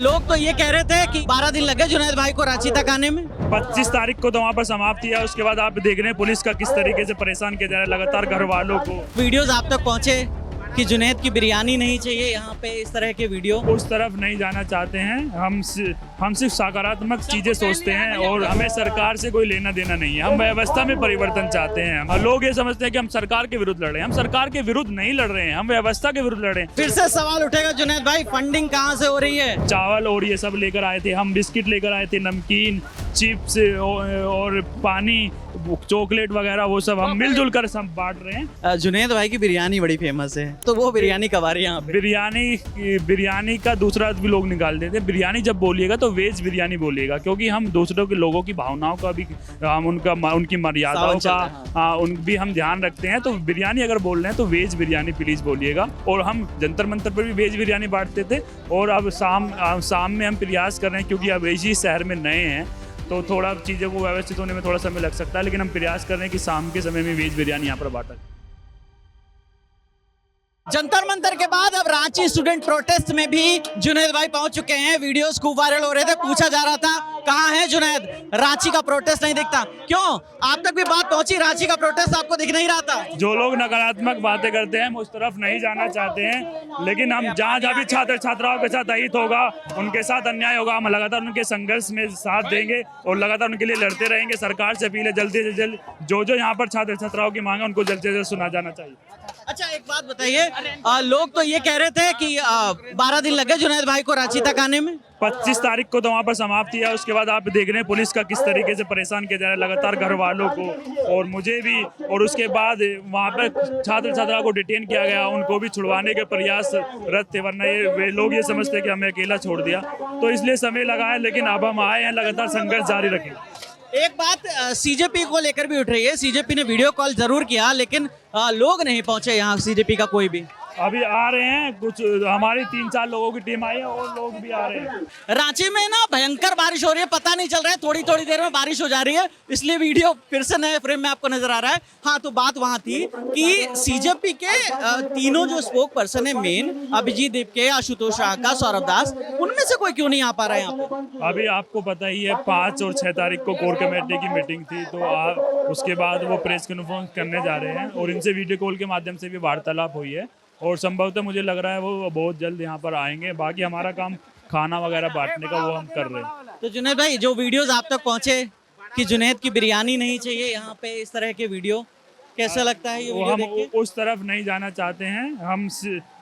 लोग तो ये कह रहे थे कि 12 दिन लगे जुनैद भाई को रांची तक आने में। 25 तारीख को तो वहाँ पर समाप्ति है। उसके बाद आप देख रहे हैं पुलिस का किस तरीके से परेशान किया जा रहा है लगातार घर वालों को। वीडियोस आप तक पहुंचे कि जुनैद की बिरयानी नहीं चाहिए यहाँ पे, इस तरह के वीडियो। उस तरफ नहीं जाना चाहते हैं हम सिर्फ सकारात्मक चीजें सोचते हैं और हमें सरकार से कोई लेना देना नहीं है। हम व्यवस्था में परिवर्तन चाहते हैं। लोग ये समझते हैं कि हम सरकार के विरुद्ध लड़ रहे हैं। हम सरकार के विरुद्ध नहीं लड़ रहे हैं, हम व्यवस्था के विरुद्ध लड़ रहे हैं। फिर से सवाल उठेगा जुनैद भाई, फंडिंग कहाँ से हो रही है? चावल और ये सब लेकर आए थे, हम बिस्किट लेकर आए थे, नमकीन, चिप्स और पानी, चॉकलेट वगैरह, वो सब हम मिलजुल कर सब बांट रहे हैं। जुनैद भाई की बिरयानी बड़ी फेमस है, तो वो बिरयानी कब आ रही है यहाँ पे? बिरयानी का दूसरा भी लोग निकाल देते हैं। बिरयानी जब बोलिएगा तो वेज बिरयानी बोलिएगा, क्योंकि हम दूसरों के लोगों की भावनाओं का भी हम उनकी मर्यादाओं का उन भी हम ध्यान रखते हैं। तो बिरयानी अगर बोल रहे हैं तो वेज बिरयानी प्लीज बोलिएगा। और हम जंतर मंतर पर भी वेज बिरयानी बांटते थे और अब शाम में हम प्रयास कर रहे हैं, क्योंकि अब इसी शहर में नए हैं तो थोड़ा चीज़ों को व्यवस्थित होने में थोड़ा समय लग सकता है, लेकिन हम प्रयास कर रहे हैं कि शाम के समय में वेज बिरयानी यहाँ पर बांटा। जंतर मंतर के बाद अब रांची स्टूडेंट प्रोटेस्ट में भी जुनैद भाई पहुंच चुके हैं। वीडियोस खूब वायरल हो रहे थे, पूछा जा रहा था कहाँ है जुनैद, रांची का प्रोटेस्ट नहीं दिखता। क्यों, आप तक भी बात पहुंची? रांची का प्रोटेस्ट आपको दिख नहीं रहा था? जो लोग नकारात्मक बातें करते हैं हम उस तरफ नहीं जाना चाहते हैं, लेकिन हम जहाँ जहाँ भी छात्र छात्राओं के साथ अहित होगा, उनके साथ अन्याय होगा, हम लगातार उनके संघर्ष में साथ देंगे और लगातार उनके लिए लड़ते रहेंगे। सरकार से अपील है जल्दी से जल्द जो यहाँ पर छात्र छात्राओं की मांग है उनको जल्द से जल्द सुना जाना चाहिए। अच्छा, एक बात बताइए, लोग तो ये कह रहे थे कि 12 दिन लगे जुनैद भाई को रांची तक आने में। 25 तारीख को तो वहाँ पर समाप्ति है। उसके बाद आप देख रहे हैं पुलिस का किस तरीके से परेशान किया जा रहा है लगातार घर वालों को और मुझे भी। और उसके बाद वहाँ पर छात्र छात्रा को डिटेन किया गया, उनको भी छुड़वाने के प्रयास रत थे, वरना वे लोग ये समझते हैं कि हमें अकेला छोड़ दिया, तो इसलिए समय लगा है। लेकिन अब हम आए हैं, लगातार संघर्ष जारी रखेंगे। एक बात सीजेपी को लेकर भी उठ रही है। सीजेपी ने वीडियो कॉल जरूर किया, लेकिन लोग नहीं पहुंचे यहाँ, सीजेपी का कोई भी। अभी आ रहे हैं, कुछ हमारी 3-4 लोगों की टीम आई है और लोग भी आ रहे हैं। रांची में ना भयंकर बारिश हो रही है, पता नहीं चल रहा है, थोड़ी थोड़ी देर में बारिश हो जा रही है, इसलिए वीडियो फिर से नए फ्रेम में आपको नजर आ रहा है। हाँ, तो बात वहां थी कि सीजेपी के तीनों जो स्पोक पर्सन है मेन, अभिजीत दीपके, आशुतोष का, सौरभ दास, उनमें से कोई क्यों नहीं आ पा रहा है यहाँ पे? अभी आपको पता ही है 5 और 6 तारीख को कोर कमेटी की मीटिंग थी, तो उसके बाद वो प्रेस कॉन्फ्रेंस करने जा रहे हैं और इनसे वीडियो कॉल के माध्यम से भी वार्तालाप हुई है और संभवतः मुझे लग रहा है वो बहुत जल्द यहाँ पर आएंगे। बाकी हमारा काम खाना वगैरह बांटने का वो हम कर रहे हैं। तो जुनैद भाई, जो वीडियोस आप तक पहुंचे कि जुनैद की बिरयानी नहीं चाहिए यहाँ पे, इस तरह के वीडियो कैसा लगता है? ये हम उस तरफ नहीं जाना चाहते हैं।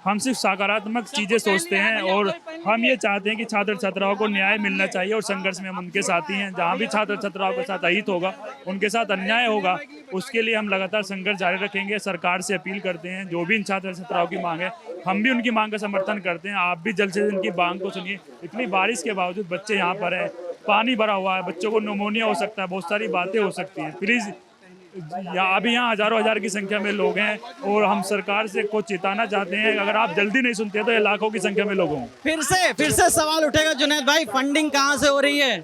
हम सिर्फ सकारात्मक चीजें सोचते हैं और हम ये चाहते हैं कि छात्र छात्राओं को न्याय मिलना चाहिए और संघर्ष में हम उनके साथी हैं। जहाँ भी छात्र छात्राओं के साथ अहित होगा, उनके साथ अन्याय होगा, उसके लिए हम लगातार संघर्ष जारी रखेंगे। सरकार से अपील करते हैं, जो भी इन छात्र छात्राओं की मांग है, हम भी उनकी मांग का समर्थन करते हैं। आप भी जल्द से जल्द इनकी मांग को सुनिए। इतनी बारिश के बावजूद बच्चे यहाँ पर हैं, पानी भरा हुआ है, बच्चों को निमोनिया हो सकता है, बहुत सारी बातें हो सकती हैं। प्लीज़, अभी यहाँ हजारों हजार की संख्या में लोग हैं और हम सरकार से को चेताना चाहते हैं, अगर आप जल्दी नहीं सुनते तो ये लाखों की संख्या में लोग होंगे। फिर से सवाल उठेगा जुनैद भाई, फंडिंग कहाँ से हो रही है?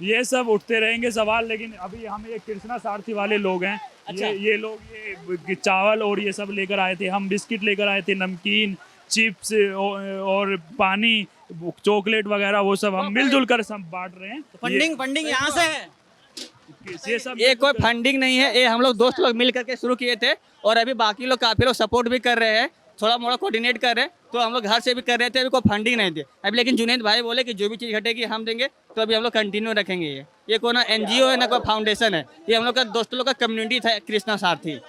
ये सब उठते रहेंगे सवाल, लेकिन अभी हम एक कृष्णा सारथी वाले लोग हैं। अच्छा। ये लोग ये चावल और ये सब लेकर आए थे, हम बिस्किट लेकर आए थे, नमकीन, चिप्स और पानी, चॉकलेट वगैरह, वो सब हम मिलजुल कर सब बांट रहे हैं। फंडिंग यहाँ से है? ये कोई फंडिंग नहीं है, ये हम लोग दोस्त लोग मिल करके शुरू किए थे और अभी बाकी लोग काफी लोग सपोर्ट भी कर रहे हैं, थोड़ा मोड़ा कोऑर्डिनेट कर रहे हैं, तो हम लोग घर से भी कर रहे थे। अभी कोई फंडिंग नहीं थी अभी, लेकिन जुनैद भाई बोले कि जो भी चीज़ घटेगी हम देंगे, तो अभी हम लोग कंटिन्यू रखेंगे। ये कोई ना NGO है ना कोई फाउंडेशन है, ये हम लोग का दोस्तों लोग का कम्युनिटी था, कृष्णा सारथी।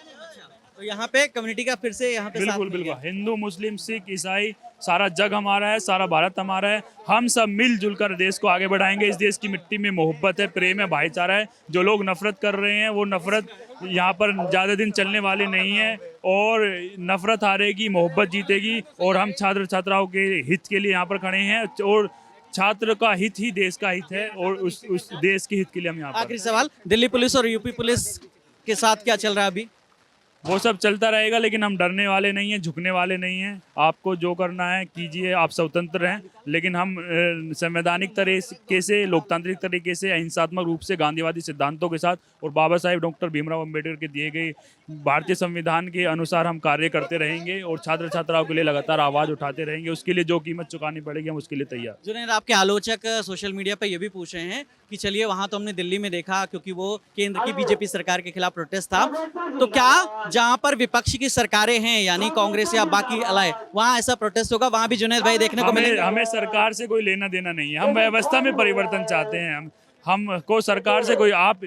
तो यहाँ पे कम्युनिटी का फिर से यहाँ पे बिल्कुल हिंदू, मुस्लिम, सिख, ईसाई, सारा जग हमारा है, सारा भारत हमारा है। हम सब मिलजुल कर देश को आगे बढ़ाएंगे। इस देश की मिट्टी में मोहब्बत है, प्रेम है, भाईचारा है। जो लोग नफरत कर रहे हैं, वो नफरत यहाँ पर ज़्यादा दिन चलने वाली नहीं है और नफरत हारेगी, मोहब्बत जीतेगी। और हम छात्र छात्राओं के हित के लिए यहाँ पर खड़े हैं और छात्र का हित ही देश का हित है और उस देश के हित के लिए हम यहाँ पर। आखिरी सवाल, दिल्ली पुलिस और यूपी पुलिस के साथ क्या चल रहा है अभी? वो सब चलता रहेगा, लेकिन हम डरने वाले नहीं हैं, झुकने वाले नहीं हैं। आपको जो करना है कीजिए, आप स्वतंत्र हैं। लेकिन हम संवैधानिक तरीके से, लोकतांत्रिक तरीके से, अहिंसात्मक रूप से, गांधीवादी सिद्धांतों के साथ और बाबा साहेब डॉक्टर भीमराव अंबेडकर के दिए गए भारतीय संविधान के अनुसार हम कार्य करते रहेंगे और छात्र छात्राओं के लिए लगातार आवाज़ उठाते रहेंगे। उसके लिए जो कीमत चुकानी पड़ेगी हम उसके लिए तैयार। जुनैद, आपके आलोचक सोशल मीडिया पे ये भी पूछ रहे हैं कि चलिए वहां तो हमने दिल्ली में देखा क्योंकि वो केंद्र की बीजेपी सरकार के खिलाफ प्रोटेस्ट था, तो क्या जहां पर विपक्ष की सरकारें हैं यानी कांग्रेस या बाकी अलाय, वहां ऐसा प्रोटेस्ट होगा, वहां भी जुनैद भाई देखने को मिलेंगे? हमें सरकार से कोई लेना देना नहीं है, हम व्यवस्था में परिवर्तन चाहते हैं। हमको सरकार से कोई आप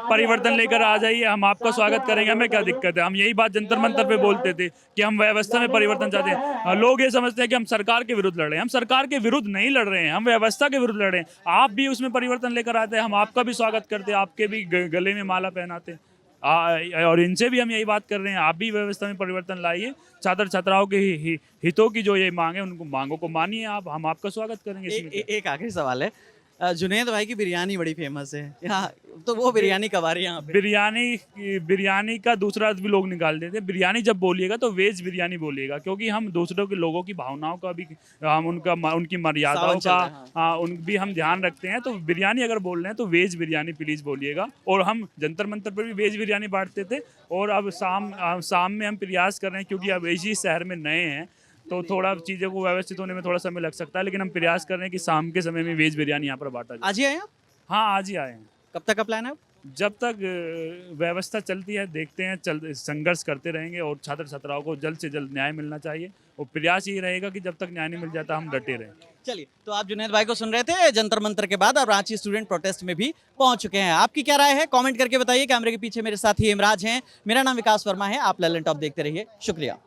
परिवर्तन लेकर आ जाइए, हम आपका स्वागत करेंगे, हमें क्या दिक्कत है। हम यही बात जंतर मंतर पे बोलते थे कि हम व्यवस्था में परिवर्तन चाहते हैं। लोग ये समझते हैं कि हम सरकार के विरुद्ध लड़ रहे हैं, हम सरकार के विरुद्ध नहीं लड़ रहे हैं, हम व्यवस्था के विरुद्ध लड़ रहे हैं। आप भी उसमें परिवर्तन लेकर आते हैं, हम आपका भी स्वागत करते हैं, आपके भी गले में माला पहनाते हैं। और इनसे भी हम यही बात कर रहे हैं, आप भी व्यवस्था में परिवर्तन लाइए, छात्र छात्राओं के हितों की जो ये मांग है उनको मांगों को मानिए आप, हम आपका स्वागत करेंगे इसमें। एक आखिरी सवाल है, जुनैद भाई की बिरयानी बड़ी फेमस है यहाँ, तो वो बिरयानी कब आ रही है यहाँ पे? बिरयानी का दूसरा अर्थ भी लोग निकाल देते हैं। बिरयानी जब बोलिएगा तो वेज बिरयानी बोलिएगा, क्योंकि हम दूसरों के लोगों की भावनाओं का भी, हम उनकी मर्यादाओं का उन भी हम ध्यान रखते हैं। तो बिरयानी अगर बोल रहे हैं तो वेज बिरयानी प्लीज बोलिएगा। और हम जंतर मंतर पर भी वेज बिरयानी बांटते थे, और अब शाम में हम प्रयास कर रहे हैं, क्योंकि अब इसी शहर में नए हैं तो थोड़ा चीज़ों को व्यवस्थित होने में थोड़ा समय लग सकता है, लेकिन हम प्रयास कर रहे हैं कि शाम के समय में वेज बिरयानी यहाँ पर बांटा जाए। आज ही आए आप? हाँ, आज ही आए हैं। कब तक का प्लान है? जब तक व्यवस्था चलती है देखते हैं, संघर्ष करते रहेंगे और छात्र छात्राओं को जल्द से जल्द न्याय मिलना चाहिए। और प्रयास यही रहेगा कि जब तक न्याय नहीं मिल जाता हम डटे रहें। चलिए, तो आप जुनैद भाई को सुन रहे थे जंतर मंतर के बाद, अब रांची स्टूडेंट प्रोटेस्ट में भी पहुंच चुके हैं। आपकी क्या राय है कमेंट करके बताइए। कैमरे के पीछे मेरे साथी हेमराज हैं, मेरा नाम विकास वर्मा है। आप ललन टॉप देखते रहिए, शुक्रिया।